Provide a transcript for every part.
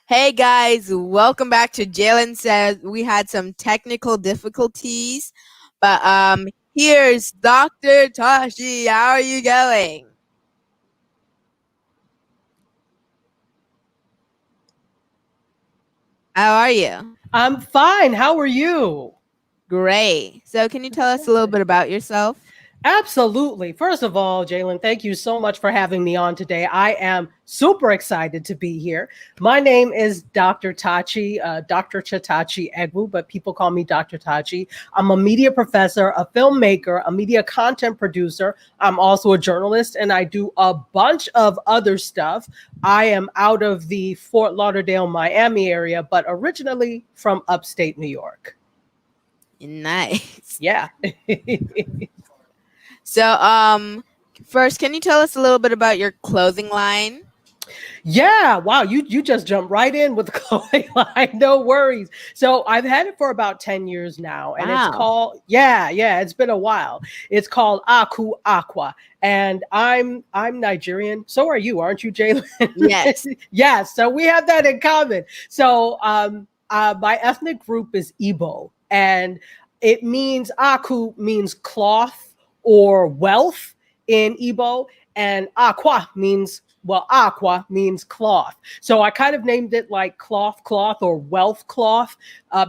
Hey guys, welcome back to Jalen Says. We had some technical difficulties, but here's Dr. Tachi. How are you going? How are you? I'm fine. How are you? Great. So, can you tell us a little bit about yourself? Absolutely. First of all, Jalen, thank you so much for having me on today. I am super excited to be here. My name is Dr. Tachi, Dr. Chatachi Egwu, but people call me Dr. Tachi. I'm a media professor, a filmmaker, a media content producer. I'm also a journalist, and I do a bunch of other stuff. I am out of the Fort Lauderdale, Miami area, but originally from upstate New York. Nice. Yeah. So, first, can you tell us a little bit about your clothing line? Yeah, wow, you just jumped right in with the clothing line. No worries. So I've had it for about 10 years now, and it's Wow. called yeah, it's been a while. It's called Aku Aqua. And I'm Nigerian. So are you, aren't you, Jalen? Yes. Yes, so we have that in common. So my ethnic group is Igbo, and it means Aku means cloth or wealth in Igbo, and aqua means aqua means cloth. So I kind of named it like cloth or wealth cloth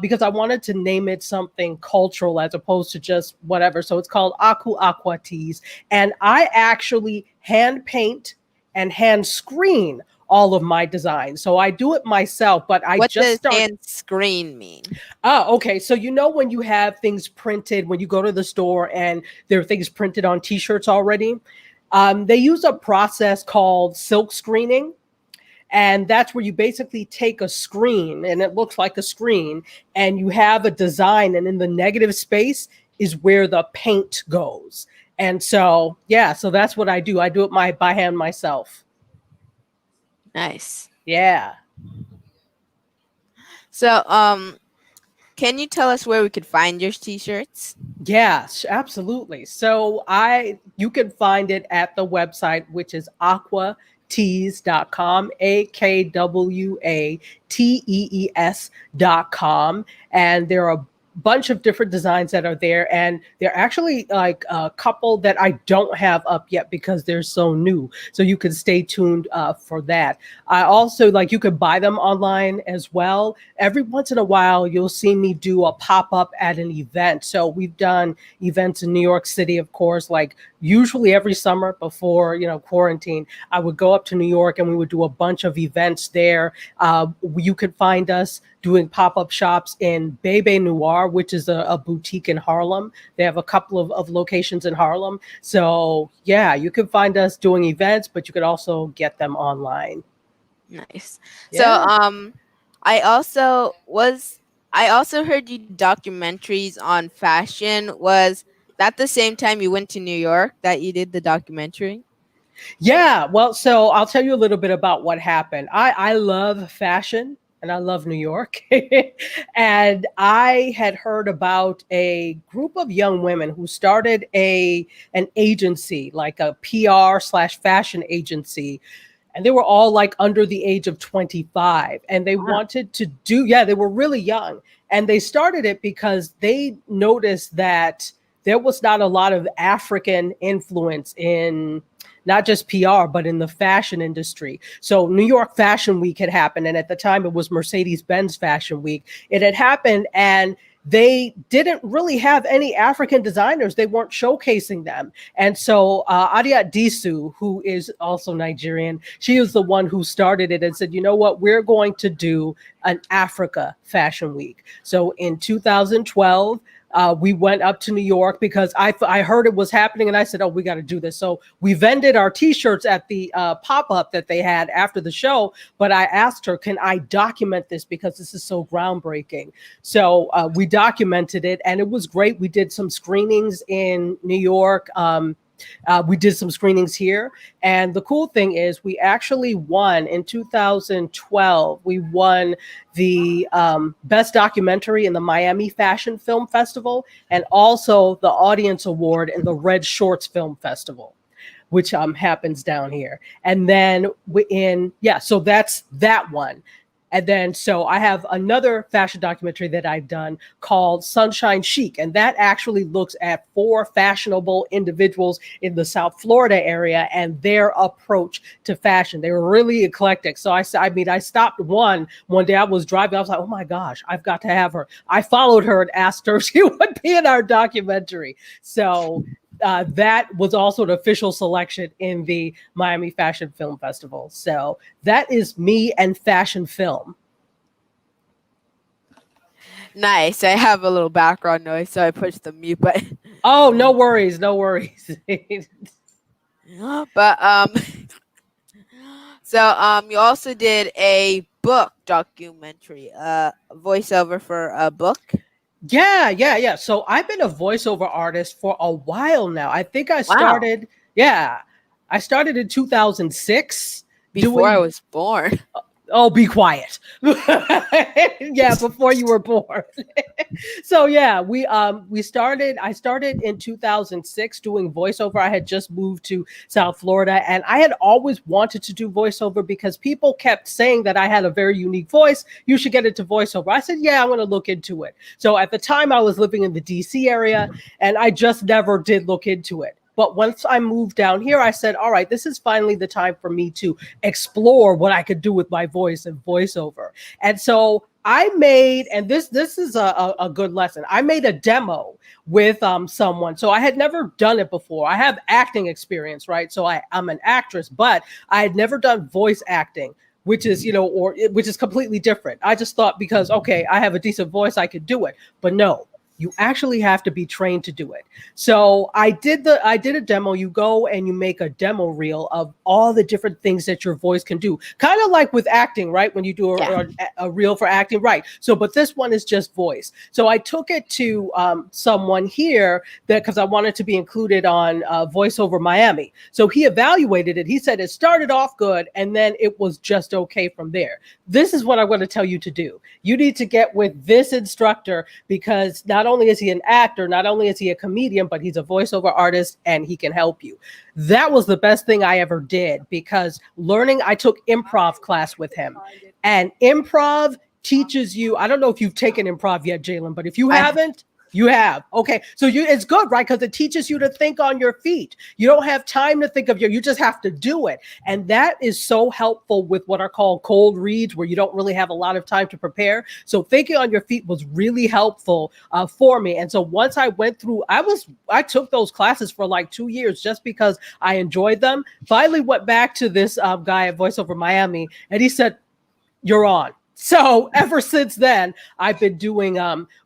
because I wanted to name it something cultural as opposed to just whatever. So it's called Aku Aqua Tees. And I actually hand paint and hand screen all of my designs. So I do it myself, but I What just does started. hand screen mean? Oh, okay. So you know when you have things printed, when you go to the store and there are things printed on T-shirts already, they use a process called silk screening. And that's where you basically take a screen and it looks like a screen and you have a design, and in the negative space is where the paint goes. And so, yeah, so that's what I do. I do it by hand myself. Nice. Yeah. So, can you tell us where we could find your t-shirts? Yes, absolutely. So I you can find it at the website, which is aquatees.com, AKWATEES.com. And there are a bunch of different designs that are there. And they're actually like a couple that I don't have up yet because they're so new. So you can stay tuned for that. I also like you could buy them online as well. Every once in a while, you'll see me do a pop up at an event. So we've done events in New York City, of course, like usually every summer before quarantine. I would go up to New York and we would do a bunch of events there. You could find us doing pop up shops in Bebe Noir, which is a boutique in Harlem. They have a couple of locations in Harlem. So, yeah, you can find us doing events, but you could also get them online. Nice. So, Yeah. I also was I also heard you documentaries on fashion. Was that the same time you went to New York that you did the documentary? Yeah, well, so I'll tell you a little bit about what happened. I love fashion and I love New York. And I had heard about a group of young women who started a an agency, like a PR/fashion agency, and they were all like under the age of 25, and they Wow. wanted to do, yeah, they were really young, and they started it because they noticed that there was not a lot of African influence in not just PR, but in the fashion industry. So New York Fashion Week had happened, and at the time it was Mercedes-Benz Fashion Week. It had happened, and they didn't really have any African designers. They weren't showcasing them. And so Adiat Disu, who is also Nigerian, she was the one who started it and said, you know what, we're going to do an Africa Fashion Week. So in 2012, we went up to New York because I heard it was happening, and I said, "Oh, we got to do this." So we vended our T-shirts at the pop up that they had after the show. But I asked her, "Can I document this because this is so groundbreaking?" So we documented it, and it was great. We did some screenings in New York. We did some screenings here. And the cool thing is, we actually won in 2012. We won the Best Documentary in the Miami Fashion Film Festival and also the Audience Award in the Red Shorts Film Festival, which happens down here. And then so that's that one. And then, so I have another fashion documentary that I've done called Sunshine Chic. And that actually looks at 4 fashionable individuals in the South Florida area and their approach to fashion. They were really eclectic. So I stopped one day. I was driving. I was like, oh my gosh, I've got to have her. I followed her and asked her if she would be in our documentary. So that was also an official selection in the Miami Fashion Film Festival. So that is me and fashion film. Nice. I have a little background noise, so I pushed the mute button. Oh, no worries, no worries. But so you also did a book documentary, voiceover for a book. Yeah. So I've been a voiceover artist for a while now. I think I Wow. started, I started in 2006. Before I was born. Oh, be quiet. Yeah, before you were born. So yeah, I started in 2006 doing voiceover. I had just moved to South Florida and I had always wanted to do voiceover because people kept saying that I had a very unique voice. You should get into voiceover. I said, yeah, I'm going to look into it. So at the time I was living in the DC area and I just never did look into it. But once I moved down here, I said, all right, this is finally the time for me to explore what I could do with my voice and voiceover. And so I made, and this is a good lesson. I made a demo with someone. So I had never done it before. I have acting experience, right? So I'm an actress, but I had never done voice acting, which is, which is completely different. I just thought because, okay, I have a decent voice, I could do it. But no, you actually have to be trained to do it. So I did a demo. You go and you make a demo reel of all the different things that your voice can do. Kind of like with acting, right? When you do a reel for acting, right? So, but this one is just voice. So I took it to someone here because I wanted to be included on VoiceOver Miami. So he evaluated it. He said it started off good and then it was just okay from there. This is what I'm going to tell you to do. You need to get with this instructor because not only is he an actor, not only is he a comedian, but he's a voiceover artist and he can help you. That was the best thing I ever did because I took improv class with him, and improv teaches you, I don't know if you've taken improv yet, Jalen, but if you haven't, you have. Okay. So it's good, right? Because it teaches you to think on your feet. You don't have time to think you just have to do it. And that is so helpful with what are called cold reads, where you don't really have a lot of time to prepare. So thinking on your feet was really helpful for me. And so once I went through, I took those classes for like 2 years just because I enjoyed them. Finally went back to this guy at VoiceOver Miami and he said, you're on. So ever since then, I've been doing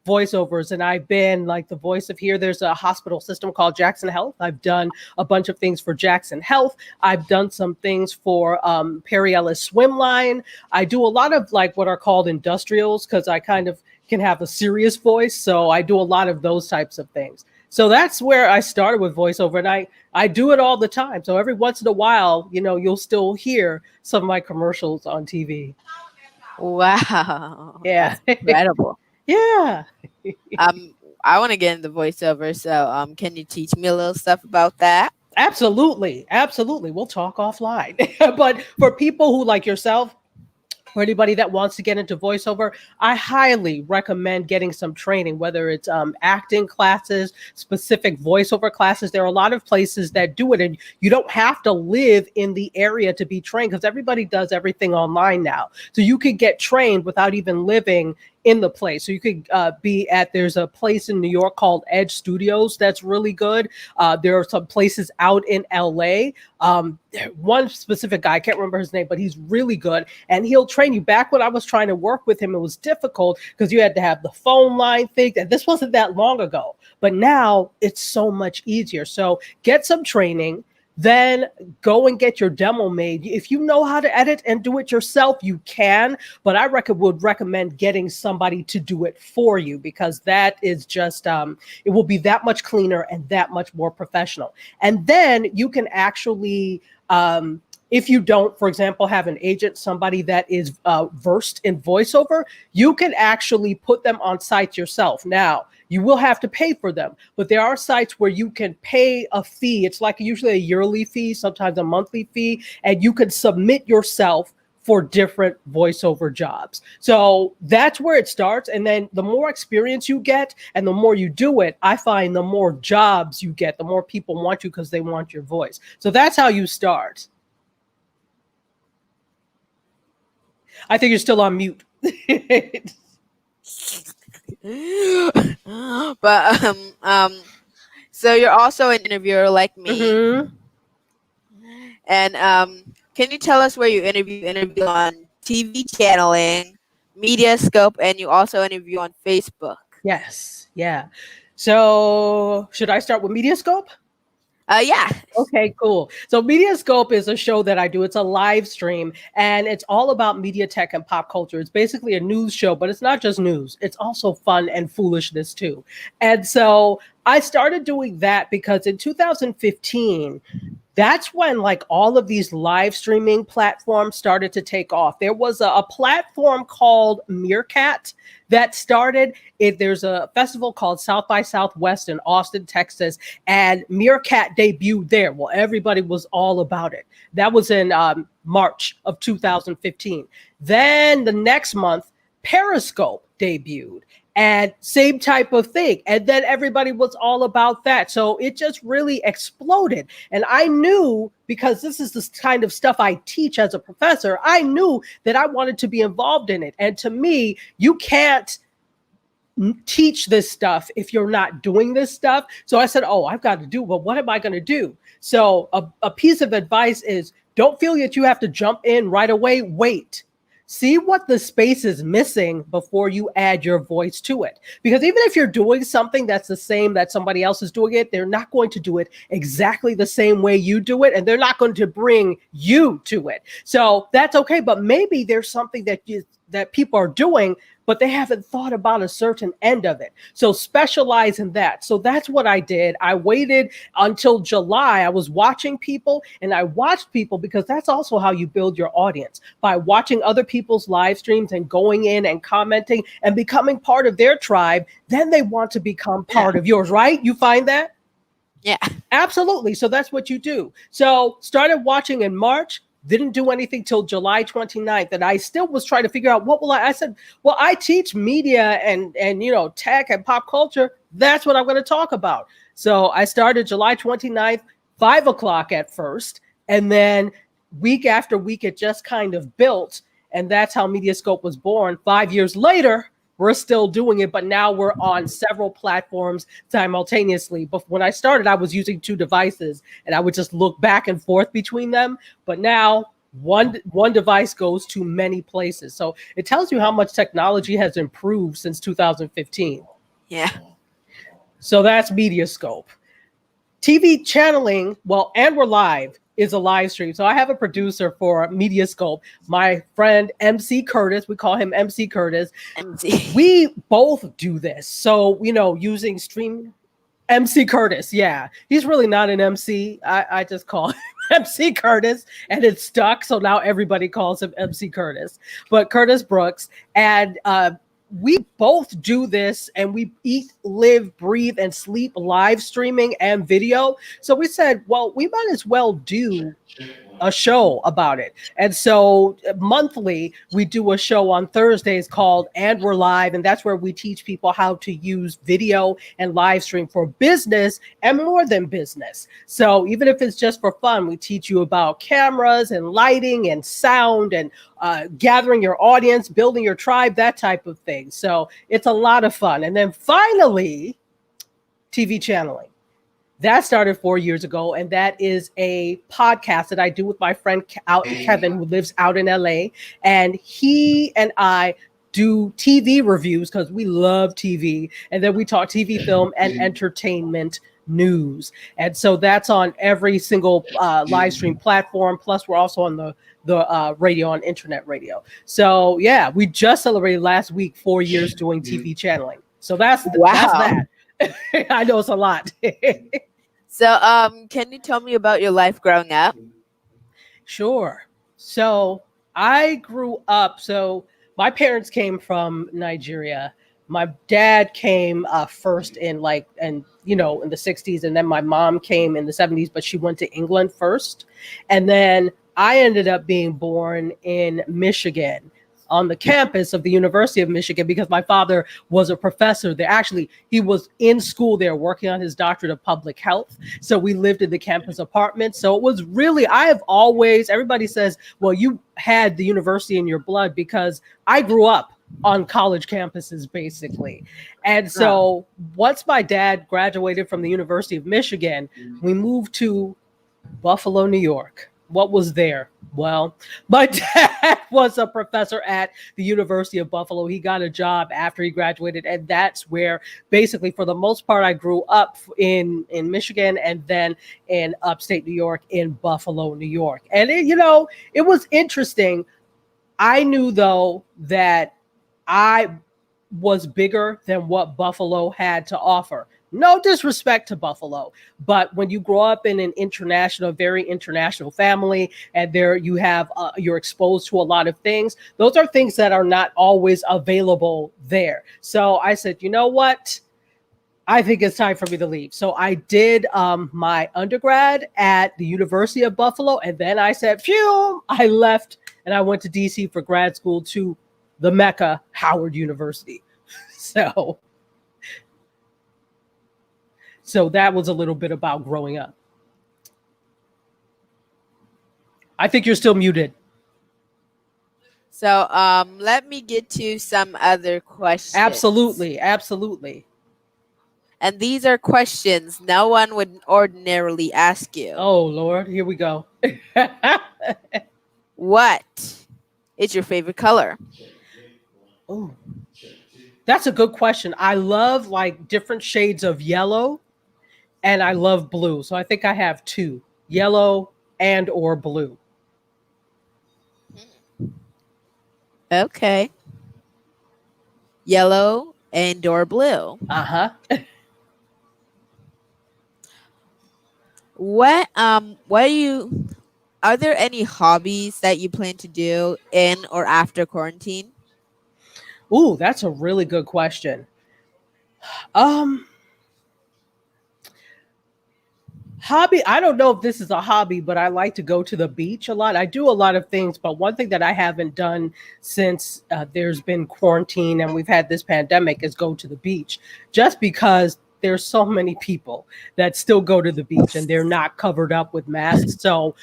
voiceovers, and I've been like the voice of here. There's a hospital system called Jackson Health. I've done a bunch of things for Jackson Health. I've done some things for Perry Ellis Swim Line. I do a lot of like what are called industrials because I kind of can have a serious voice. So I do a lot of those types of things. So that's where I started with voiceover, and I do it all the time. So every once in a while, you'll still hear some of my commercials on TV. Wow. Yeah. That's incredible. Yeah. I want to get into voiceover, so can you teach me a little stuff about that? Absolutely. We'll talk offline. But for people who like yourself, for anybody that wants to get into voiceover, I highly recommend getting some training, whether it's acting classes, specific voiceover classes. There are a lot of places that do it, and you don't have to live in the area to be trained because everybody does everything online now. So you could get trained without even living in the place. So you could there's a place in New York called Edge Studios that's really good. There are some places out in LA. One specific guy, I can't remember his name, but he's really good. And he'll train you. Back when I was trying to work with him, it was difficult because you had to have the phone line thing. And this wasn't that long ago. But now it's so much easier. So get some training. Then go and get your demo made. If you know how to edit and do it yourself, you can, but I would recommend getting somebody to do it for you because that is just, it will be that much cleaner and that much more professional. And then you can actually, if you don't, for example, have an agent, somebody that is versed in voiceover, you can actually put them on sites yourself. Now, you will have to pay for them, but there are sites where you can pay a fee. It's like usually a yearly fee, sometimes a monthly fee, and you can submit yourself for different voiceover jobs. So that's where it starts. And then the more experience you get and the more you do it, I find the more jobs you get, the more people want you because they want your voice. So that's how you start. I think you're still on mute. But so you're also an interviewer like me, Mm-hmm. and can you tell us where you interview? Interview on TV channeling, Mediascope, and you also interview on Facebook. Yes. Yeah. So should I start with Mediascope? Yeah. Okay, cool. So Mediascope is a show that I do. It's a live stream and it's all about media tech and pop culture. It's basically a news show, but it's not just news. It's also fun and foolishness too. And so I started doing that because in 2015, that's when like all of these live streaming platforms started to take off. There was a platform called Meerkat that started. There's a festival called South by Southwest in Austin, Texas, and Meerkat debuted there. Well, everybody was all about it. That was in March of 2015. Then the next month, Periscope debuted. And same type of thing. And then everybody was all about that. So it just really exploded. And I knew, because this is the kind of stuff I teach as a professor, I knew that I wanted to be involved in it. And to me, you can't teach this stuff if you're not doing this stuff. So I said, oh, I've got to do, well, what am I going to do? So a piece of advice is don't feel that you have to jump in right away. Wait. See what the space is missing before you add your voice to it. Because even if you're doing something that's the same that somebody else is doing it, they're not going to do it exactly the same way you do it. And they're not going to bring you to it. So that's okay. But maybe there's something that people are doing, but they haven't thought about a certain end of it. So specialize in that. So that's what I did. I waited until July. I was watching people, and I watched people because that's also how you build your audience, by watching other people's live streams and going in and commenting and becoming part of their tribe. Then they want to become part of yours, right? You find that? Yeah. Absolutely. So that's what you do. So started watching in March. Didn't do anything till July 29th. And I still was trying to figure out what will I said, well, I teach media and tech and pop culture. That's what I'm going to talk about. So I started July 29th, 5 o'clock at first. And then week after week, it just kind of built. And that's how Mediascope was born. 5 years later, we're still doing it, but now we're on several platforms simultaneously. But when I started, I was using 2 devices and I would just look back and forth between them. But now one device goes to many places. So it tells you how much technology has improved since 2015. Yeah. So that's Mediascope. TV channeling, well, and we're live, is a live stream. So I have a producer for Mediascope, my friend MC Curtis. We call him MC Curtis. MC. We both do this. So, using stream MC Curtis. Yeah. He's really not an MC. I just call him MC Curtis, and it stuck. So now everybody calls him MC Curtis. But Curtis Brooks. And we both do this, and we eat, live, breathe, and sleep live streaming and video. So we said, well, we might as well do a show about it. And so monthly, we do a show on Thursdays called And We're Live. And that's where we teach people how to use video and live stream for business and more than business. So even if it's just for fun, we teach you about cameras and lighting and sound and gathering your audience, building your tribe, that type of thing. So it's a lot of fun. And then finally, TV channeling. That started 4 years ago, and that is a podcast that I do with my friend Kevin, who lives out in LA. And he and I do TV reviews because we love TV. And then we talk TV, film, and entertainment news. And so that's on every single live stream platform. Plus, we're also on the radio, on internet radio. So, yeah, we just celebrated last week 4 years doing TV channeling. So that's that. I know it's a lot. So, can you tell me about your life growing up? Sure. So I grew up. So my parents came from Nigeria. My dad came first in in the 60s, and then my mom came in the 70s, but she went to England first. And then I ended up being born in Michigan on the campus of the University of Michigan because my father was a professor there. Actually, he was in school there working on his doctorate of public health. So we lived in the campus apartment. So it was really, I have always, everybody says, well, you had the university in your blood because I grew up on college campuses basically. And Wow. so once my dad graduated from the University of Michigan, we moved to Buffalo, New York. What was there? Well, my dad was a professor at the University of Buffalo. He got a job after he graduated, and that's where basically, for the most part, I grew up in Michigan, and then in upstate New York, in Buffalo, New York. And it was interesting. I knew though that I was bigger than what Buffalo had to offer. No disrespect to Buffalo, but when you grow up in an international, very international family, and there you have, you're exposed to a lot of things. Those are things that are not always available there. So I said, you know what? I think it's time for me to leave. So I did my undergrad at the University of Buffalo, and then I said, phew, I left and I went to DC for grad school to the Mecca, Howard University. So so that was a little bit about growing up. I think you're still muted. So let me get to some other questions. Absolutely, absolutely. And these are questions no one would ordinarily ask you. Oh Lord, here we go. What is your favorite color? Oh, that's a good question. I love like different shades of yellow and I love blue. So I think I have two, yellow and or blue. Okay. Yellow and or blue. Uh-huh. What do you are there any hobbies that you plan to do in or after quarantine? Ooh, that's a really good question. Um Hobby, I don't know if this is a hobby, but I like to go to the beach a lot. I do a lot of things, but one thing that I haven't done since there's been quarantine and we've had this pandemic is go to the beach, just because there's so many people that still go to the beach and they're not covered up with masks. So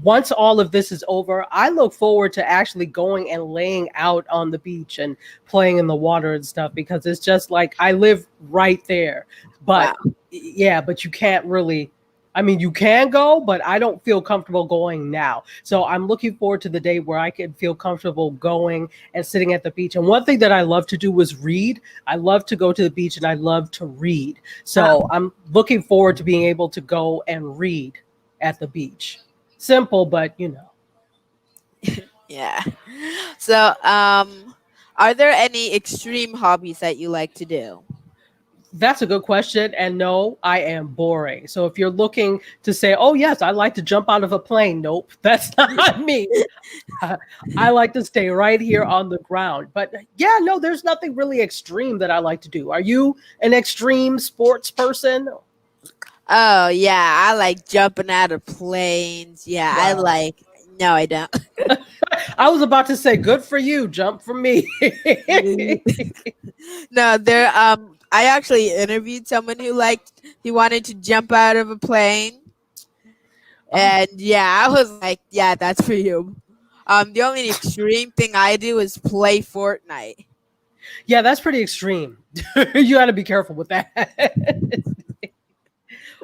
once all of this is over, I look forward to actually going and laying out on the beach and playing in the water and stuff because it's just like I live right there. Wow. But yeah, but you can't really, I mean, you can go, but I don't feel comfortable going now. So I'm looking forward to the day where I can feel comfortable going and sitting at the beach. And one thing that I love to do is read. I love to go to the beach and I love to read. So I'm looking forward to being able to go and read at the beach. Simple, but Yeah. So, are there any extreme hobbies that you like to do? that's a good question. And no, I am boring. So if you're looking to say, oh, yes, I like to jump out of a plane, nope, that's not me. I like to stay right here on the ground. But yeah, no, there's nothing really extreme that I like to do. Are you an extreme sports person? Oh yeah, I like jumping out of planes. Yeah, I Wow. like. No, I don't. I was about to say, good for you, jump for me. No, there. I actually interviewed someone he wanted to jump out of a plane, Oh, and yeah, I was like, yeah, that's for you. The only extreme thing I do is play Fortnite. yeah, that's pretty extreme. You got to be careful with that.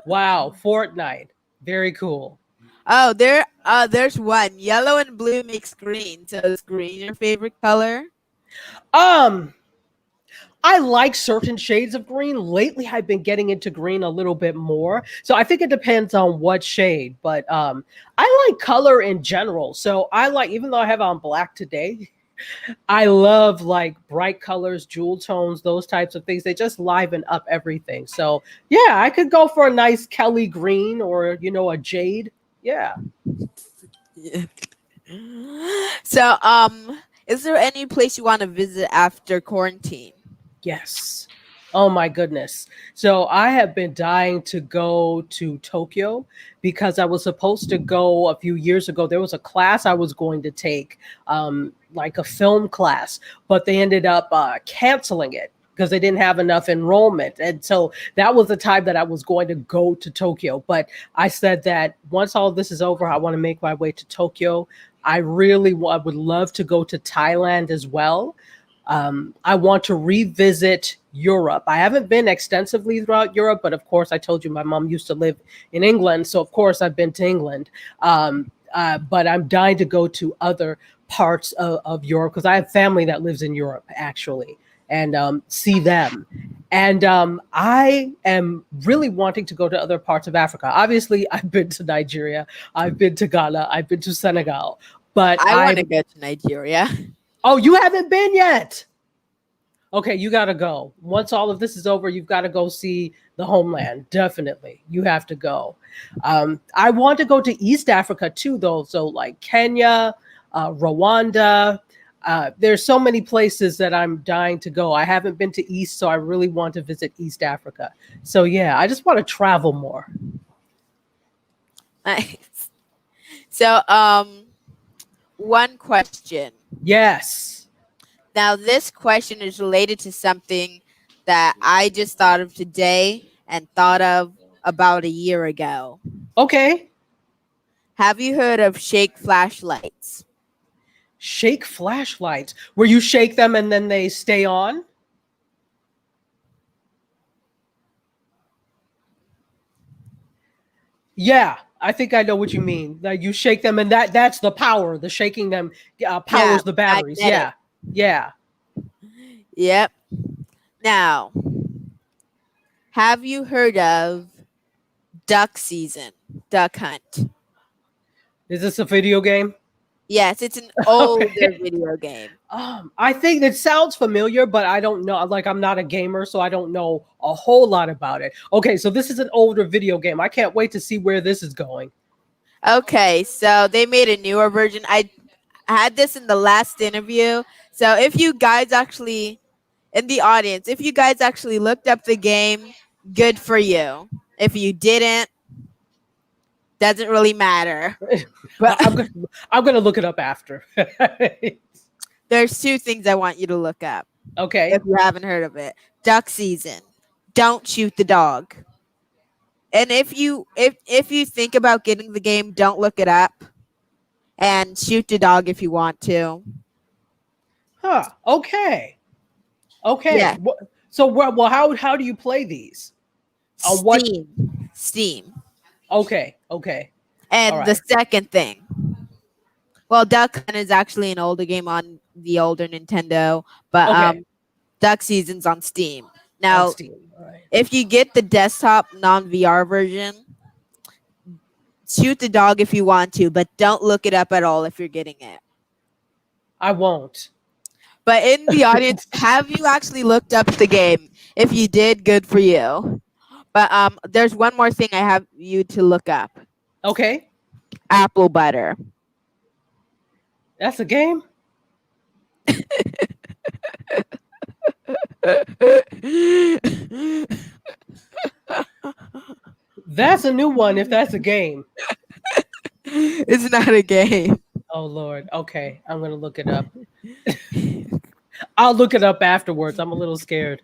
Wow, Fortnite. Very cool. Oh, there's one. Yellow and blue makes green. So is green your favorite color? Um, I like certain shades of green. Lately, I've been getting into green a little bit more. So I think it depends on what shade, but I like color in general. So I like, even though I have on black today, I love like bright colors, jewel tones, those types of things. They just liven up everything. So yeah, I could go for a nice Kelly green or a jade. Yeah. Yeah. So, is there any place you want to visit after quarantine? Yes. Oh my goodness. So I have been dying to go to Tokyo because I was supposed to go a few years ago. There was a class I was going to take, like a film class, but they ended up canceling it because they didn't have enough enrollment. And so that was the time that I was going to go to Tokyo. But I said that once all of this is over, I want to make my way to Tokyo. I would love to go to Thailand as well. I want to revisit Europe. I haven't been extensively throughout Europe, but of course, I told you my mom used to live in England. So, of course, I've been to England. But I'm dying to go to other parts of Europe because I have family that lives in Europe, actually, and see them. And I am really wanting to go to other parts of Africa. Obviously, I've been to Nigeria, I've been to Ghana, I've been to Senegal, but I want to I go to Nigeria. oh, you haven't been yet. Okay, you got to go. Once all of this is over, you've got to go see the homeland. Definitely. You have to go. I want to go to East Africa too, though. So, like Kenya, Rwanda. There's so many places that I'm dying to go. I haven't been to East, so I really want to visit East Africa. So, yeah, I just want to travel more. Nice. So, one question. Yes. Now, this question is related to something that I just thought of today and thought of about a year ago. Okay. Have you heard of shake flashlights? Shake flashlights, where you shake them and then they stay on. Yeah, I think I know what you mean. Like you shake them, and that's the power. The shaking them Yeah, powers the batteries. magnetic. Yeah, yeah. Yep. Now, have you heard of duck season, duck hunt? Is this a video game? Yes, it's an older Okay. video game. I think it sounds familiar, but I don't know. Like I'm not a gamer, so I don't know a whole lot about it. Okay, so this is an older video game. I can't wait to see where this is going. Okay, so they made a newer version. I had this in the last interview. So if you guys actually in the audience, if you guys actually looked up the game, good for you. If you didn't, doesn't really matter. But I'm gonna I'm gonna look it up after. there's two things I want you to look up if Okay. you haven't heard of it. Duck season. Don't shoot the dog. And if you think about getting the game, don't look it up and shoot the dog if you want to. Huh. Okay. Yeah. Okay. So well, how do you play these? On what? Steam. Steam. Okay. Okay. All And the right. second thing, well, Duck Hunt is actually an older game on the older Nintendo, but Okay. Duck Season's on Steam. On Now, Steam. All right. if you get the desktop non VR version, shoot the dog if you want to, but don't look it up at all if you're getting it. I won't. But in the audience, have you actually looked up the game? If you did, good for you. But there's one more thing I have you to look up. Okay. Apple butter. That's a game? That's a new one if that's a game. It's not a game. Oh Lord. Okay. I'm gonna look it up. I'll look it up afterwards. I'm a little scared.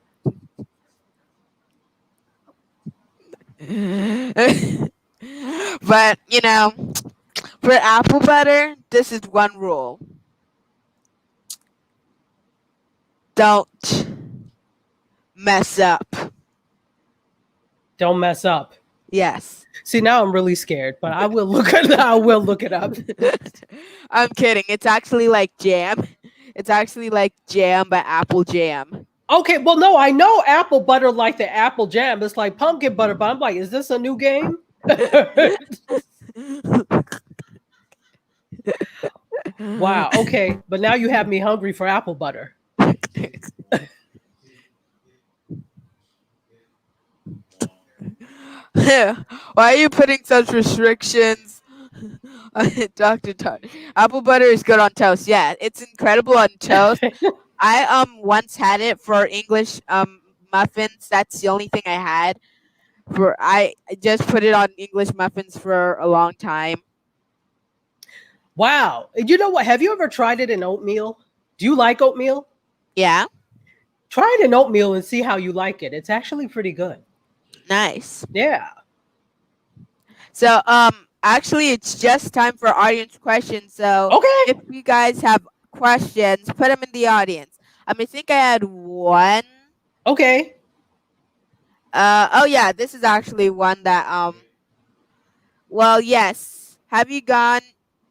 But for apple butter, this is one rule. Don't mess up. Don't mess up. Yes. See, now I'm really scared, but I will look it I will look it up. I'm kidding. It's actually like jam. It's actually like jam, but apple jam. Okay, well no, I know apple butter like the apple jam. It's like pumpkin butter, but I'm like, is this a new game? Wow. Okay, but now you have me hungry for apple butter. Why are you putting such restrictions on it, Dr. Todd? Apple butter is good on toast. Yeah, it's incredible on toast. I once had it for English muffins. That's the only thing I had. For I just put it on English muffins for a long time. Wow. You know what? Have you ever tried it in oatmeal? Do you like oatmeal? Yeah, Try it in oatmeal and see how you like it. It's actually pretty good. nice. Yeah. So actually it's just time for audience questions. So Okay. if you guys have questions, put them in the audience. I think I had one. Okay. Oh yeah, this is actually one that well, yes. Have you gone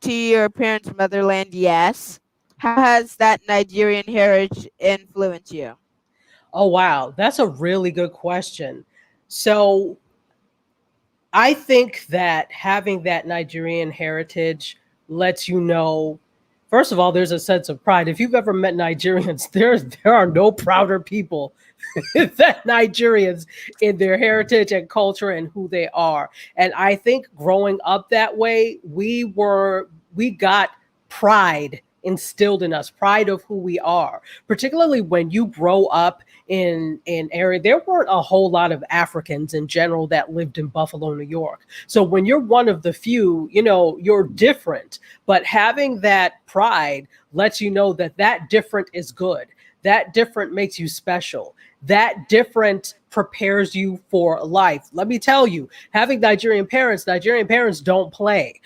to your parents' motherland? Yes. How has that Nigerian heritage influenced you? Oh, wow. That's a really good question. So, I think that having that Nigerian heritage lets you know, first of all, there's a sense of pride. If you've ever met Nigerians, there are no prouder people than Nigerians in their heritage and culture and who they are. And I think growing up that way, we got pride instilled in us, pride of who we are. Particularly when you grow up in area, there weren't a whole lot of Africans in general that lived in Buffalo, New York. So when you're one of the few, you're different. But having that pride lets you know that that different is good. That different makes you special. That different prepares you for life. Let me tell you, having Nigerian parents don't play.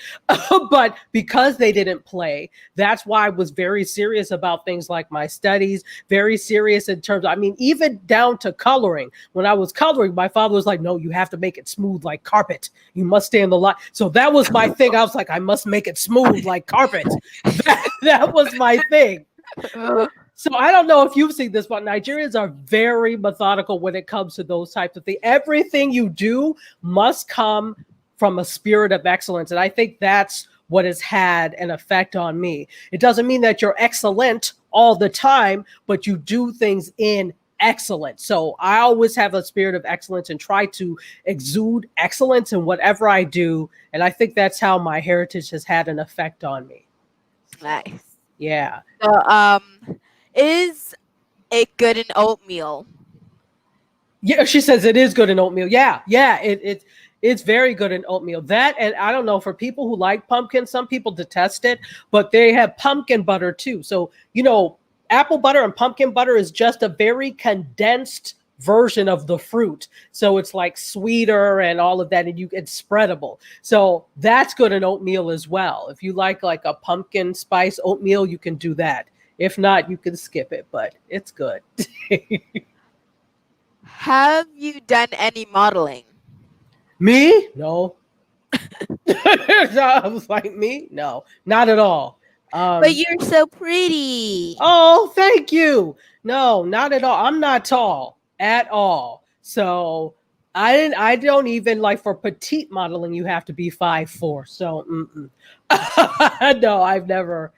But because they didn't play, that's why I was very serious about things like my studies, very serious in terms of, I mean, even down to coloring. When I was coloring, my father was like, no, you have to make it smooth like carpet. You must stay in the light. So that was my thing. I was like, I must make it smooth like carpet. That was my thing. So I don't know if you've seen this, but Nigerians are very methodical when it comes to those types of things. Everything you do must come from a spirit of excellence. And I think that's what has had an effect on me. It doesn't mean that you're excellent all the time, but you do things in excellence. So I always have a spirit of excellence and try to exude excellence in whatever I do. And I think that's how my heritage has had an effect on me. Nice. Yeah. So is it good in oatmeal? Yeah, she says it is good in oatmeal. Yeah, yeah, it's very good in oatmeal. That, and I don't know, for people who like pumpkin, some people detest it, but they have pumpkin butter too. So apple butter and pumpkin butter is just a very condensed version of the fruit. So it's like sweeter and all of that, and it's spreadable. So that's good in oatmeal as well. If you like a pumpkin spice oatmeal, you can do that. If not, you can skip it, but it's good. Have you done any modeling? Me? No. I was like, me? No, not at all. But Um, you're so pretty. oh, thank you. No, not at all. I'm not tall at all. So I don't even like, for petite modeling, you have to be 5'4". So no, I've never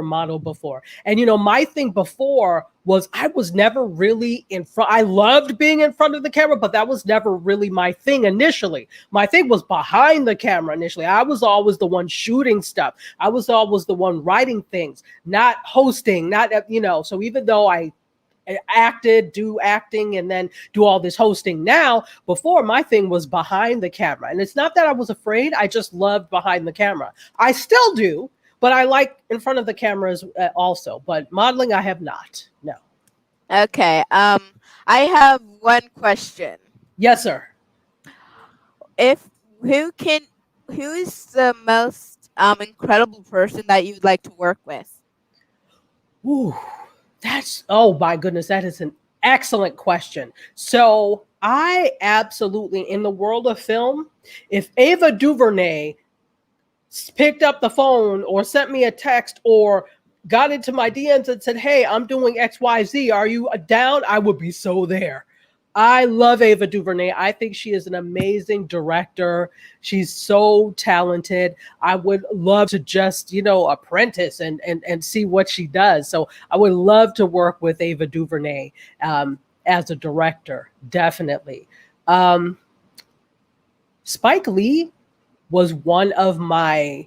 modeled before. And my thing before was I was never really in front. I loved being in front of the camera, but that was never really my thing initially. My thing was behind the camera initially. I was always the one shooting stuff. I was always the one writing things, not hosting, not so even though I do acting and then do all this hosting now, before, my thing was behind the camera. And it's not that I was afraid, I just loved behind the camera. I still do, but I like in front of the cameras also. But modeling, I have not. No. Okay. I have one question. Yes, sir. If who can who is the most incredible person that you'd like to work with? Ooh, oh my goodness, that is an excellent question. So I absolutely, in the world of film, if Ava DuVernay picked up the phone or sent me a text or got into my DMs and said, hey, I'm doing XYZ, are you down? I would be so there. I love Ava DuVernay. I think she is an amazing director. She's so talented. I would love to just, apprentice and see what she does. So I would love to work with Ava DuVernay as a director, definitely. Um, Spike Lee was one of my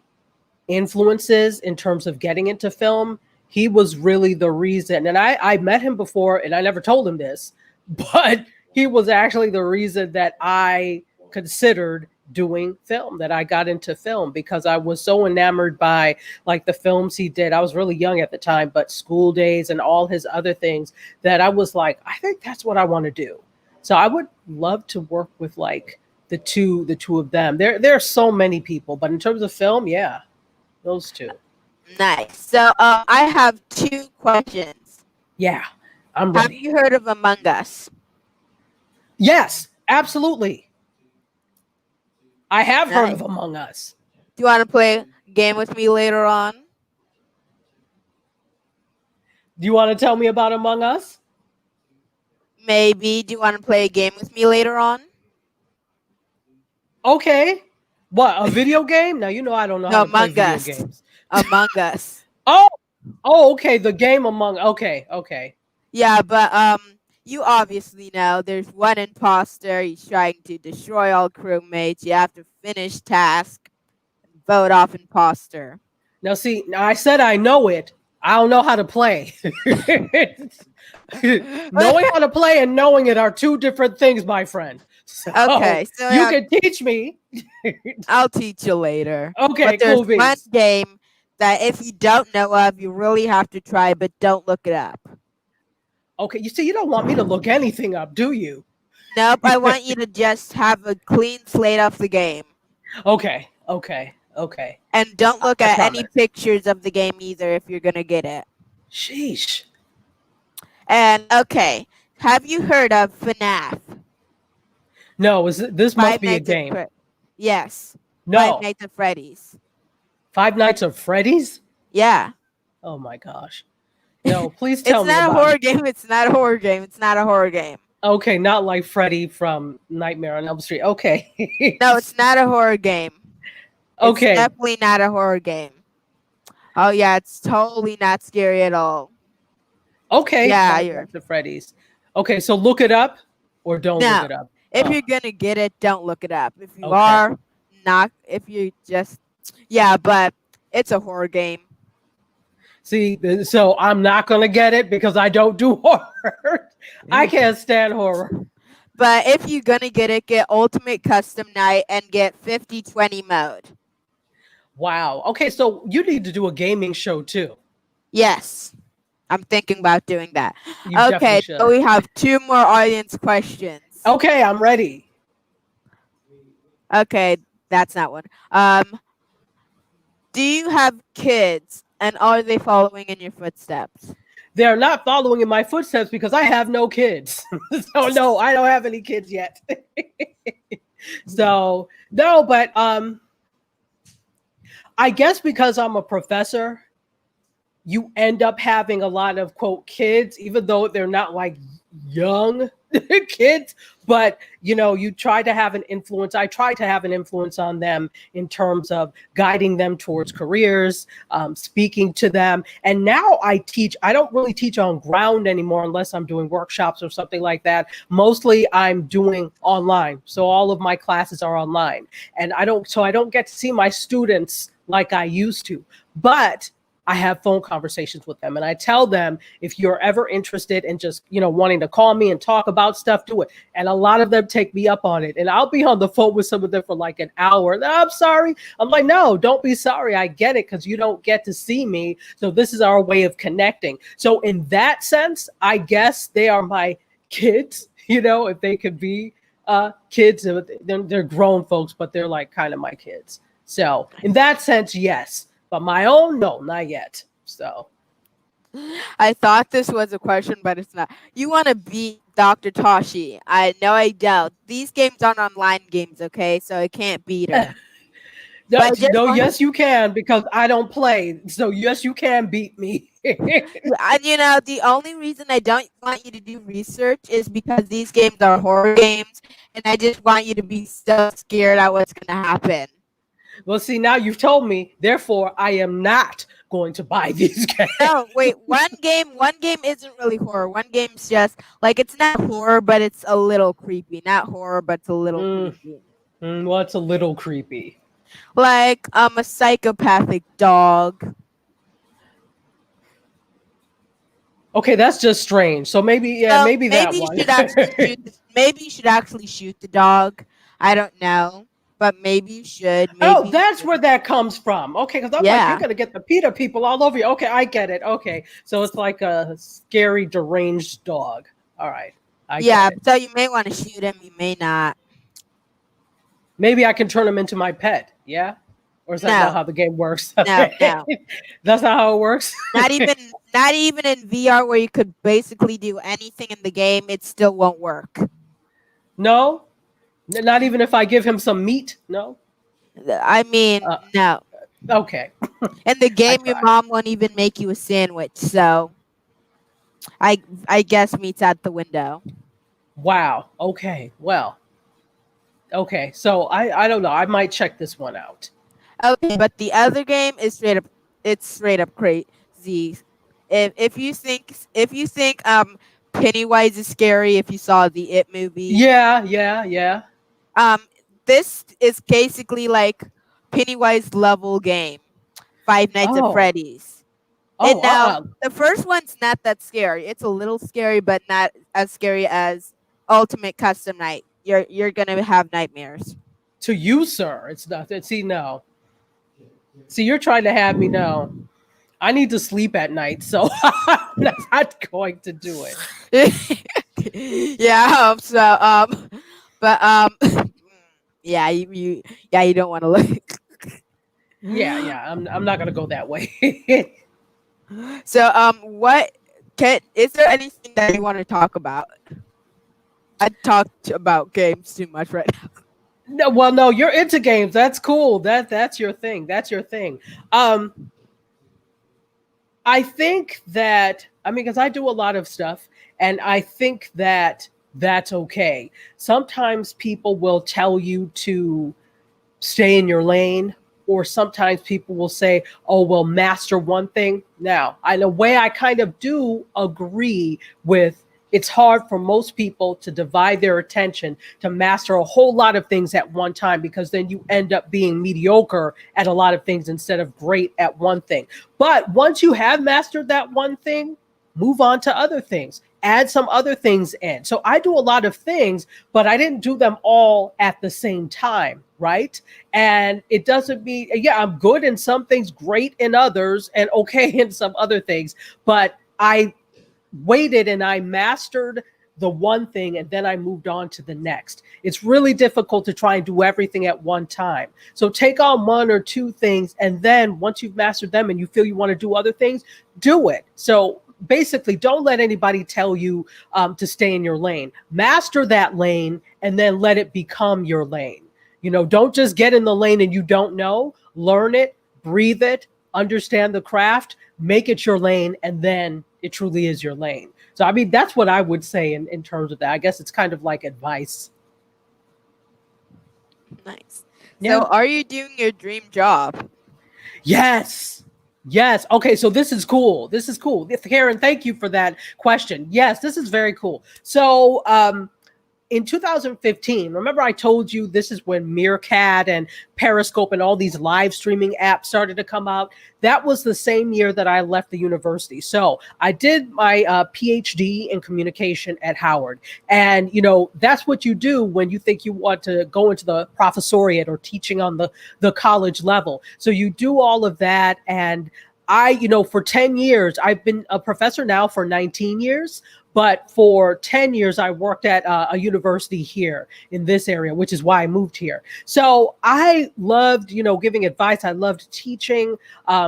influences in terms of getting into film. He was really the reason. And I met him before, and I never told him this, but he was actually the reason that I considered doing film, that I got into film, because I was so enamored by like the films he did. I was really young at the time, but School Days and all his other things, that I was like, I think that's what I want to do. So I would love to work with like the two of them. There are so many people, but in terms of film, yeah, those two. Nice. So I have two questions. Yeah, I'm Have ready. you heard of Among Us? Yes, absolutely. I have heard Nice. of Among Us. Do you want to play a game with me later on? Do you want to tell me about Among Us? Maybe. Do you want to play a game with me later on? Okay. What, a video game? Now, you know I don't know how No, to play Among video Us. games. Among Us. Oh, oh, okay. The game Among. Okay, okay. Yeah, but you obviously know there's one imposter. He's trying to destroy all crewmates. You have to finish task, vote off imposter. Now, see, now I said I know it. I don't know how to play. Knowing how to play and knowing it are two different things, my friend. So Okay, so you yeah, can teach me. I'll teach you later. Okay, But there's cool one beans. game that if you don't know of, you really have to try, but don't look it up. Okay, you see, you don't want me to look anything up, do you? Nope, I want you to just have a clean slate of the game. Okay, okay, okay. And don't look I at any promise. pictures of the game either if you're gonna get it. Sheesh. And okay, have you heard of FNAF? No, this must Five be a Nights at game. Yes, Five No, Nights at Freddy's. Five Nights of Freddy's. Yeah, Oh my gosh. No, please it's tell me not a about horror it. game. It's not a horror game. It's not a horror game. Okay, not like Freddy from Nightmare on Elm Street. Okay. No, it's not a horror game. It's Okay. definitely not a horror game. Oh yeah, it's totally not scary at all. Okay. Yeah, Five you're Nights at Freddy's. Okay, so look it up or don't look no. it up. If you're gonna get it, don't look it up. If you Okay. are not, if you just yeah, but it's a horror game. See, so I'm not gonna get it because I don't do horror. I can't stand horror. But if you're gonna get Ultimate Custom Night and get 50/20 mode. Wow. Okay, so you need to do a gaming show too. Yes, I'm thinking about doing that. You definitely Okay, so should. we have two more audience questions. Okay, I'm ready. Okay, that's not one. Do you have kids and are they following in your footsteps? They're not following in my footsteps because I have no kids. So no, I don't have any kids yet. So no, but I guess because I'm a professor, you end up having a lot of quote kids, even though they're not like young kids, but you know, you try to have an influence. I try to have an influence on them in terms of guiding them towards careers, speaking to them. And now I teach, I don't really teach on ground anymore unless I'm doing workshops or something like that. Mostly I'm doing online. So all of my classes are online. And I don't get to see my students like I used to. But I have phone conversations with them and I tell them, if you're ever interested in just, you know, wanting to call me and talk about stuff, do it. And a lot of them take me up on it. And I'll be on the phone with some of them for like an hour. No, I'm sorry. I'm like, no, don't be sorry. I get it because you don't get to see me. So this is our way of connecting. So in that sense, I guess they are my kids, you know, if they could be kids. They're grown folks, but they're like kind of my kids. So in that sense, yes. But my own, no, not yet. So I thought this was a question, but it's not. You want to beat Dr. Tachi? I know I doubt. These games aren't online games, okay? So I can't beat her. no, But I just no, want, yes, you can because I don't play. So yes, you can beat me. and you know, the only reason I don't want you to do research is because these games are horror games, and I just want you to be so scared at what's gonna happen. Well, see, now you've told me. Therefore, I am not going to buy these games. No, wait. One game isn't really horror. One game's just like it's not horror, but it's a little creepy. Not horror, but it's a little creepy. Well, it's a little creepy. Like a psychopathic dog. Okay, that's just strange. So maybe, yeah, So maybe that maybe you one. should actually shoot. Maybe you should actually shoot the dog. I don't know, but maybe you should. Oh, Maybe you that's where should. that comes from. Okay, because I'm like, you're Yeah, gonna get the PETA people all over you. Okay, I get it. Okay, so it's like a scary, deranged dog. All right, I get yeah. it. So you may want to shoot him. You may not. Maybe I can turn him into my pet. Yeah, or is that not No, how the game works? no, Okay, no. that's not how it works. Not even in VR where you could basically do anything in the game. It still won't work. No, not even if I give him some meat. No. I mean, Uh, no. okay, In the I game, your tried. mom won't even make you a sandwich. So I guess meat's at the window. Wow. Okay. Well. Okay. So I don't know. I might check this one out. Okay, but the other game is straight up. It's straight up crazy. If you think Pennywise is scary, if you saw the It movie, Yeah. Yeah. Yeah. um, this is basically like Pennywise level game, Five Nights at Oh. Freddy's. And Oh. now the first one's not that scary. It's a little scary, but not as scary as Ultimate Custom Night. You're gonna have nightmares. To you, sir. It's not. See, no. See, you're trying to have me know. I need to sleep at night, so I'm not going to do it. Yeah, I hope so. But yeah, you don't want to look. Yeah. Yeah. I'm not gonna go that way. So what can is there anything that you want to talk about? I talked about games too much right now. No. Well, no. You're into games. That's cool. That's your thing. That's your thing. Um. I think that, I mean, because I do a lot of stuff, and I think that that's okay. Sometimes people will tell you to stay in your lane, or sometimes people will say, oh, well, master one thing. Now, in a way, I kind of do agree with, it's hard for most people to divide their attention to master a whole lot of things at one time, because then you end up being mediocre at a lot of things instead of great at one thing. But once you have mastered that one thing, move on to other things, add some other things in. So I do a lot of things, but I didn't do them all at the same time, right? And it doesn't mean, yeah, I'm good in some things, great in others, and okay in some other things, but I waited and I mastered the one thing, and then I moved on to the next. It's really difficult to try and do everything at one time. So take on one or two things, and then once you've mastered them and you feel you want to do other things, do it. So basically, don't let anybody tell you to stay in your lane. Master that lane and then let it become your lane. You know, don't just get in the lane and you don't know. Learn it, breathe it, understand the craft, make it your lane, and then it truly is your lane. So, I mean, that's what I would say in terms of that. I guess it's kind of like advice. Nice. So Yeah. are you doing your dream job? Yes. Yes. Okay. So this is cool. This is cool. Karen, thank you for that question. Yes, this is very cool. So, in 2015, remember I told you this is when Meerkat and Periscope and all these live streaming apps started to come out. That was the same year that I left the university. So I did my PhD in communication at Howard. And, you know, that's what you do when you think you want to go into the professoriate or teaching on the college level. So you do all of that. And for 10 years, I've been a professor now for 19 years. But for 10 years, I worked at a university here in this area, which is why I moved here. So I loved, giving advice. I loved teaching,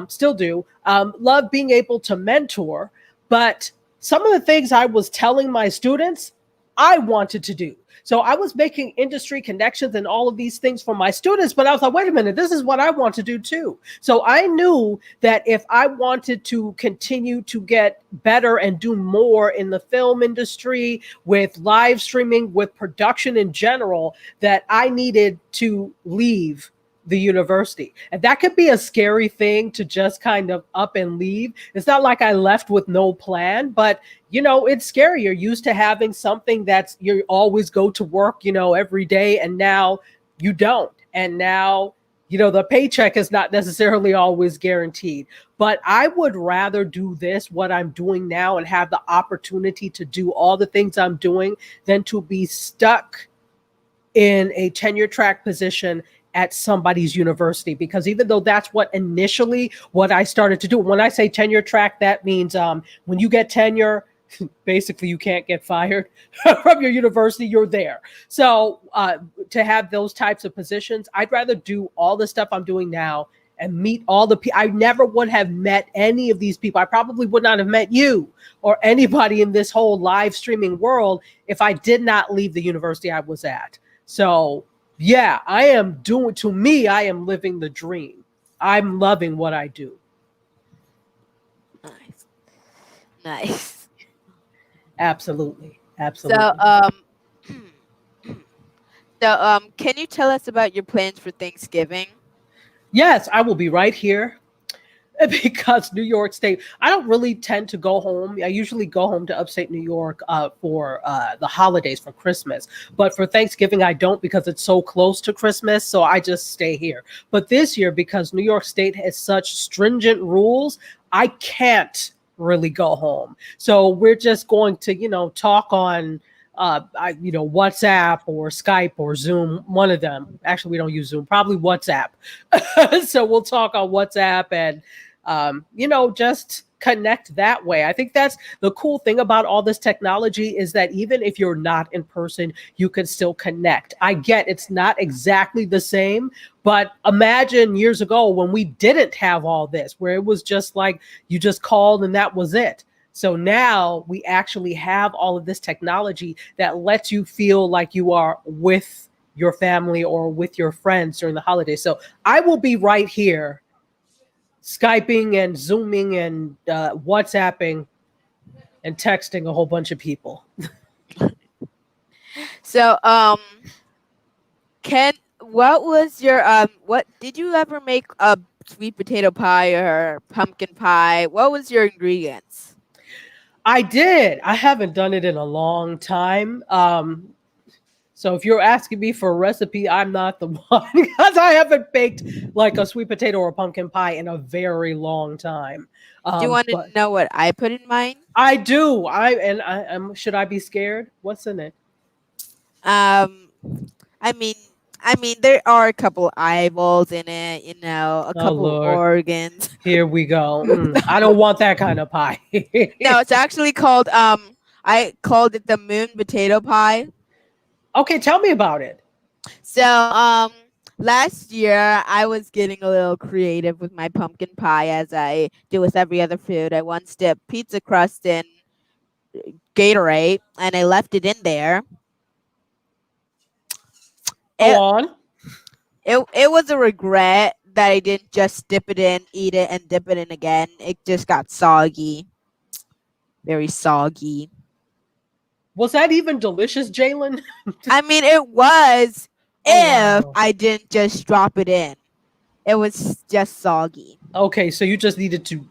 still do. Love being able to mentor. But some of the things I was telling my students, I wanted to do. So I was making industry connections and all of these things for my students, but I was like, wait a minute, this is what I want to do too. So I knew that if I wanted to continue to get better and do more in the film industry, with live streaming, with production in general, that I needed to leave the university. And that could be a scary thing to just kind of up and leave. It's not like I left with no plan, but it's scary. You're used to having something that's you always go to work, every day, and now you don't. And now, The paycheck is not necessarily always guaranteed. But I would rather do this, what I'm doing now, and have the opportunity to do all the things I'm doing than to be stuck in a tenure track position at somebody's university. Because even though that's what I started to do, when I say tenure track, that means when you get tenure, basically you can't get fired from your university. You're there. So to have those types of positions, I'd rather do all the stuff I'm doing now and meet all the people. I never would have met any of these people. I probably would not have met you or anybody in this whole live streaming world if I did not leave the university I was at. So yeah, I am living the dream. I'm loving what I do. Nice. Nice. Absolutely. So, Absolutely. can you tell us about your plans for Thanksgiving? Yes, I will be right here because New York State, I don't really tend to go home. I usually go home to upstate New York for the holidays for Christmas. But for Thanksgiving, I don't because it's so close to Christmas. So I just stay here. But this year, because New York State has such stringent rules, I can't really go home. So we're just going to, talk on WhatsApp or Skype or Zoom, one of them. Actually, we don't use Zoom, probably WhatsApp. So we'll talk on WhatsApp and, just connect that way. I think that's the cool thing about all this technology is that even if you're not in person, you can still connect. I get it's not exactly the same, but imagine years ago when we didn't have all this, where it was just like you just called and that was it. So now we actually have all of this technology that lets you feel like you are with your family or with your friends during the holidays. So I will be right here, Skyping and Zooming and WhatsApping and texting a whole bunch of people. So, Ken, what was your what did you ever make a sweet potato pie or pumpkin pie? What was your ingredients? I did. I haven't done it in a long time. So if you're asking me for a recipe, I'm not the one because I haven't baked like a sweet potato or pumpkin pie in a very long time. Do you want to But know what I put in mine? I do. Should I be scared? What's in it? Um, I mean, there are a couple eyeballs in it. A Oh couple Lord, organs. here we go. I don't want that kind of pie. No, it's actually called I called it the moon potato pie. Okay, tell me about it. So last year I was getting a little creative with my pumpkin pie as I do with every other food. I once dipped pizza crust in Gatorade and I left it in there. Go It on. it was a regret that I didn't just dip it in, eat it, and dip it in again. It just got soggy, very soggy. Was that even delicious, Jalen? I mean, it was Oh if wow. I didn't just drop it in. It was just soggy. Okay, so you just needed to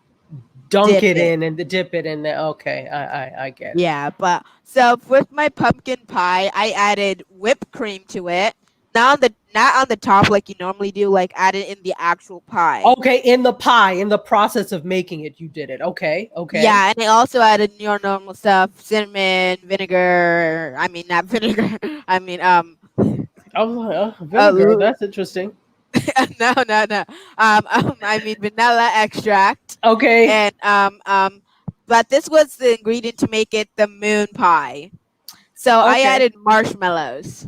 dunk Dip it it. in and dip it in there. Okay, I get it. Yeah, but so with my pumpkin pie, I added whipped cream to it. Not on the top like you normally do, like add it in the actual pie. Okay, in the pie, in the process of making it, you did it. Okay, okay. Yeah, and I also added your normal stuff, cinnamon, vinegar. I mean, not vinegar. I mean, Oh, uh, vinegar. That's interesting. no. I mean vanilla extract, Okay, and but this was the ingredient to make it the moon pie. So I okay, added marshmallows,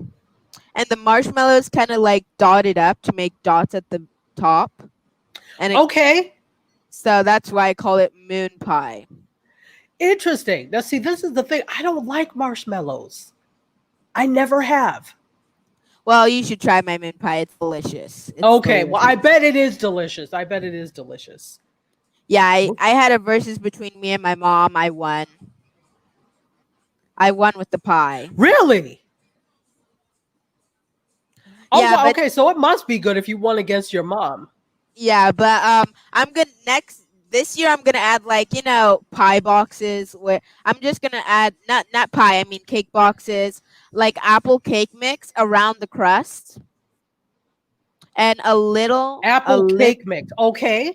and the marshmallows kind of like dotted up to make dots at the top, and okay. so that's why I call it moon pie. Interesting. Now, see, this is the thing. I don't like marshmallows. I never have. Well, you should try my moon pie. It's delicious. It's Okay, well, I delicious. bet it is delicious. I bet it is delicious. Yeah, I had a versus between me and my mom. I won. I won with the pie. Really? Oh, Yeah, well, but okay. So it must be good if you won against your mom. I'm gonna next this year. I'm gonna add like pie boxes where I'm just gonna add not pie. I mean cake boxes like apple cake mix around the crust, and Apple cake mix. Okay.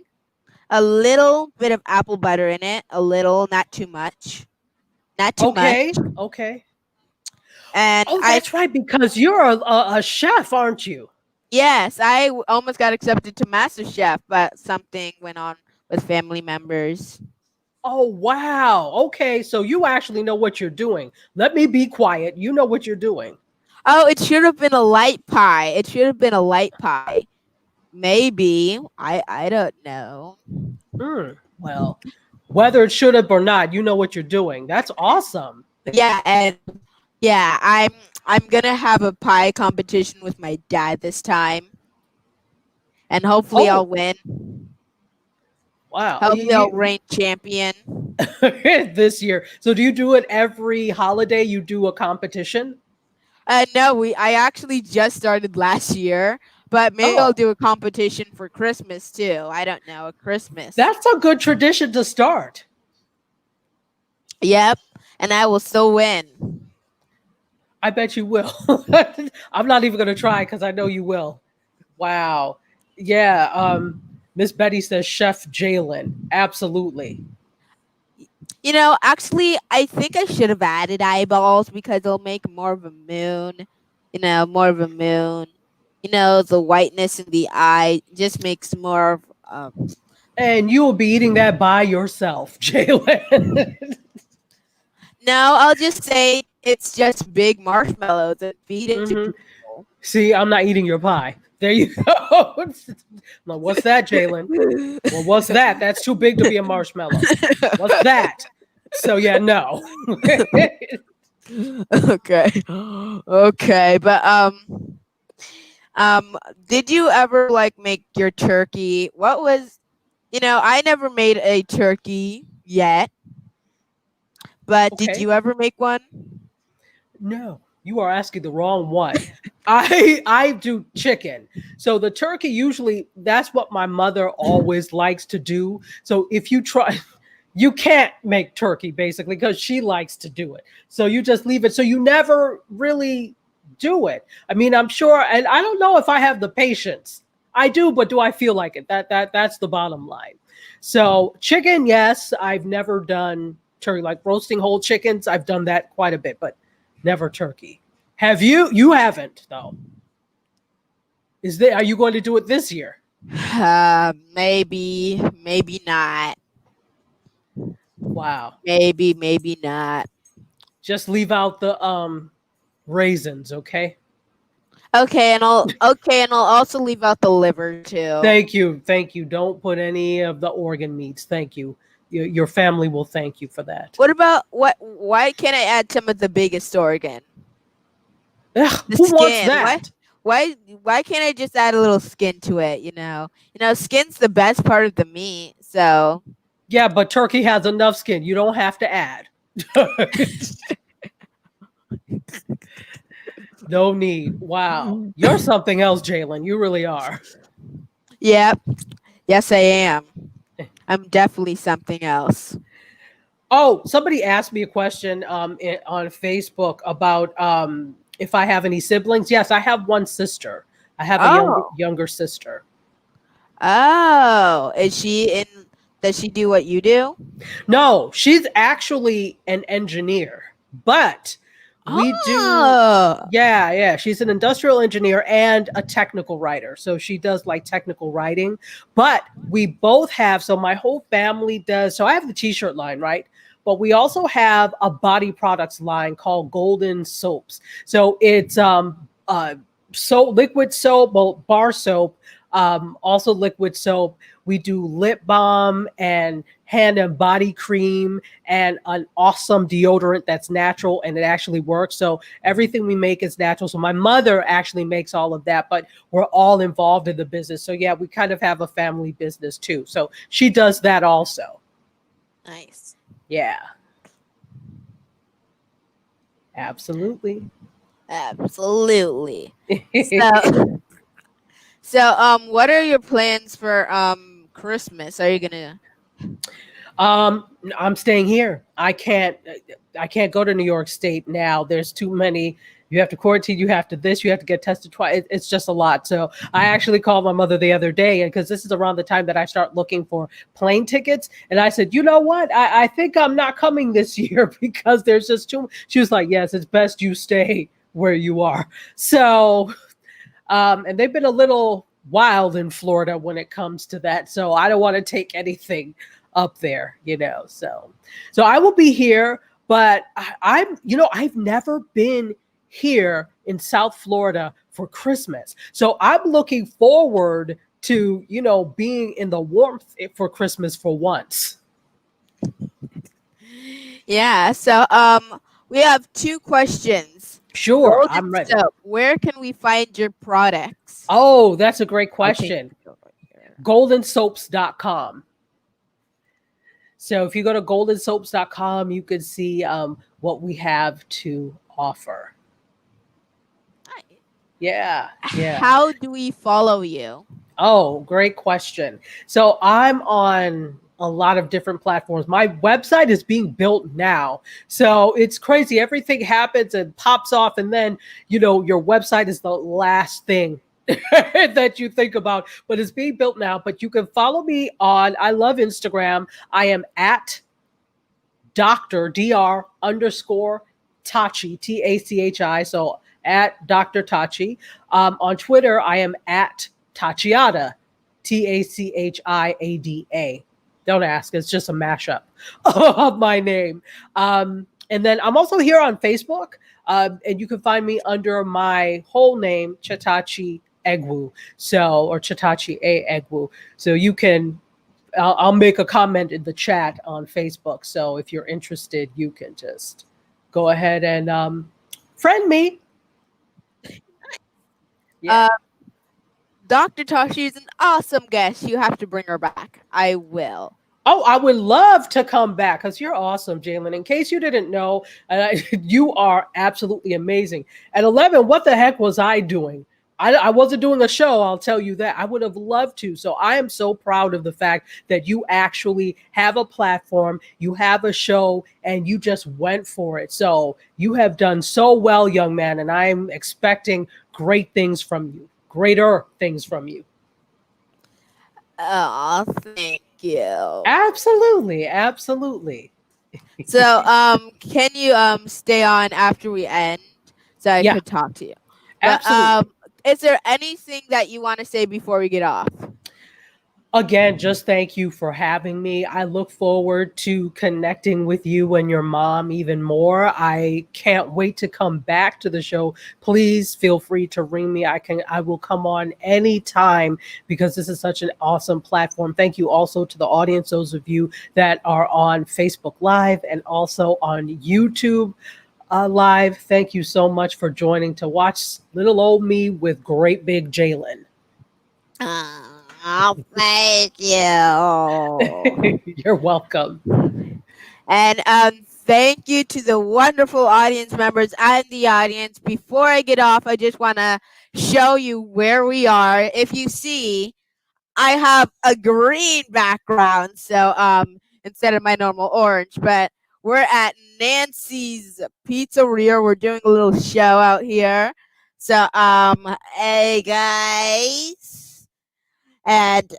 a little bit of apple butter in it, a little, not too much, not too much. Okay. Okay. And Oh, I, that's right, because you're a chef, aren't you? yes, almost got accepted to Master Chef, but something went on with family members. Oh, wow. Okay, so you actually know what you're doing. Let me be quiet. You know what you're doing. Oh, it should have been a light pie. It should have been a light pie. Maybe. I don't know. Well, whether it should have or not, you know what you're doing. That's awesome. Yeah, and yeah, I'm gonna have a pie competition with my dad this time, and hopefully Oh, I'll win. wow. Hopefully I'll reign champion. This year. So do you do it every holiday? You do a competition? No, I actually just started last year, but maybe I'll Oh, do a competition for Christmas too. I don't know, a Christmas. that's a good tradition to start. Yep, and I will still win. I bet you will. I'm not even going to try because I know you will. Wow. Yeah. Miss Betty says Chef Jalen. Absolutely. Actually, I think I should have added eyeballs because it'll make more of a moon. More of a moon. The whiteness in the eye just makes more of. And you will be eating that by yourself, Jalen. No, I'll just say it's just big marshmallows and feed it to Hmm. people. See, I'm not eating your pie. There you go. Like, what's that, Jalen? Well, what's that? That's too big to be a marshmallow. What's that? So yeah, no. Okay. Okay, but did you ever like make your turkey? I never made a turkey yet, but did Okay. you ever make one? No, you are asking the wrong one. I do chicken. So the turkey usually that's what my mother always likes to do. So if you try you can't make turkey basically because she likes to do it. So you just leave it. So you never really do it. I mean, I'm sure and I don't know if I have the patience. I do, but do I feel like it? That's the bottom line. So chicken, yes, I've never done turkey like roasting whole chickens. I've done that quite a bit, but never turkey. Have you? You haven't though. Is there? Are you going to do it this year? Maybe, maybe not. Wow. Maybe not. Just leave out the raisins, okay? Okay, and I'll also leave out the liver too. Thank you. Thank you. Don't put any of the organ meats. Thank you. Your family will thank you for that. What about what? Why can't I add some of the biggest organ? Ugh, The who wants skin. Why? that? Why? Why can't I just add a little skin to it? Skin's the best part of the meat. So Yeah, but turkey has enough skin. You don't have to add. No need. Wow. You're something else, Jalen. You really are. yep, yes, I am. I'm definitely something else. Oh, somebody asked me a question on Facebook about if I have any siblings. Yes, I have one sister. I have a Oh, younger sister. oh, is she in? Does she do what you do? No, she's actually an engineer, but we do. Oh, Yeah, yeah. She's an industrial engineer and a technical writer. So she does like technical writing. But we both have, so my whole family does. So I have the t shirt line, right? But we also have a body products line called Golden Soaps. So it's liquid soap, well, bar soap, also liquid soap. We do lip balm and hand and body cream and an awesome deodorant that's natural and it actually works. So everything we make is natural. So my mother actually makes all of that, but we're all involved in the business. So yeah, we kind of have a family business too. So she does that also. nice. Yeah, absolutely. Absolutely. So, what are your plans for Christmas? Are you gonna? Um, I'm staying here. I can't go to New York State now. There's too many You have to quarantine, you have to this, you have to get tested twice. It's just a lot. So I actually called my mother the other day, and because this is around the time that I start looking for plane tickets, and I said, you know what? I think I'm not coming this year because there's just too. She was like, yes, it's best you stay where you are. So and they've been a little wild in Florida when it comes to that. So I don't want to take anything up there, you know. So I will be here, but I've never been here in South Florida for Christmas. So I'm looking forward to, being in the warmth for Christmas for once. Yeah. So we have two questions. Sure, Golden I'm ready. soap. Where can we find your products? Oh, that's a great I'll change question. it over here. Goldensoaps.com. So if you go to goldensoaps.com, you can see what we have to offer. Hi. Yeah, yeah. How do we follow you? Oh, great question. So I'm on a lot of different platforms. My website is being built now. So it's crazy. Everything happens and pops off, and then, your website is the last thing that you think about, but it's being built now. But you can follow me on, I love Instagram. I am at Dr. underscore Tachi, Tachi. So at Dr. Tachi. On Twitter, I am at Tachiada, Tachiada. Don't ask, it's just a mashup of my name. And then I'm also here on Facebook, and you can find me under my whole name, Chatachi Egwu. So, or Chatachi A Egwu. So you can I'll make a comment in the chat on Facebook. So if you're interested, you can just go ahead and friend me. Yeah. Uh, Dr. Toshi is an awesome guest. You have to bring her back. I will. Oh, I would love to come back because you're awesome, Jalen. In case you didn't know, you are absolutely amazing. At 11, what the heck was I doing? I wasn't doing a show, I'll tell you that. I would have loved to. So I am so proud of the fact that you actually have a platform, you have a show, and you just went for it. So you have done so well, young man, and I'm expecting great things from you, greater things from you. Oh, thank you. Absolutely, absolutely. So, can you stay on after we end so I Yeah, could talk to you? But absolutely. is there anything that you want to say before we get off? Again, just thank you for having me. I look forward to connecting with you and your mom even more. I can't wait to come back to the show. Please feel free to ring me. I will come on anytime because this is such an awesome platform. Thank you also to the audience, those of you that are on Facebook Live and also on YouTube Live. Thank you so much for joining to watch little old me with great big Jalen. Oh, thank you. You're welcome. And thank you to the wonderful audience members and the audience. Before I get off, I just want to show you where we are. If you see, I have a green background, so instead of my normal orange, but we're at Nancy's Pizzeria. We're doing a little show out here. So hey guys, and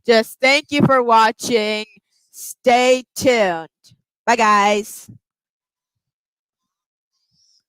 just thank you for watching. Stay tuned. Bye guys.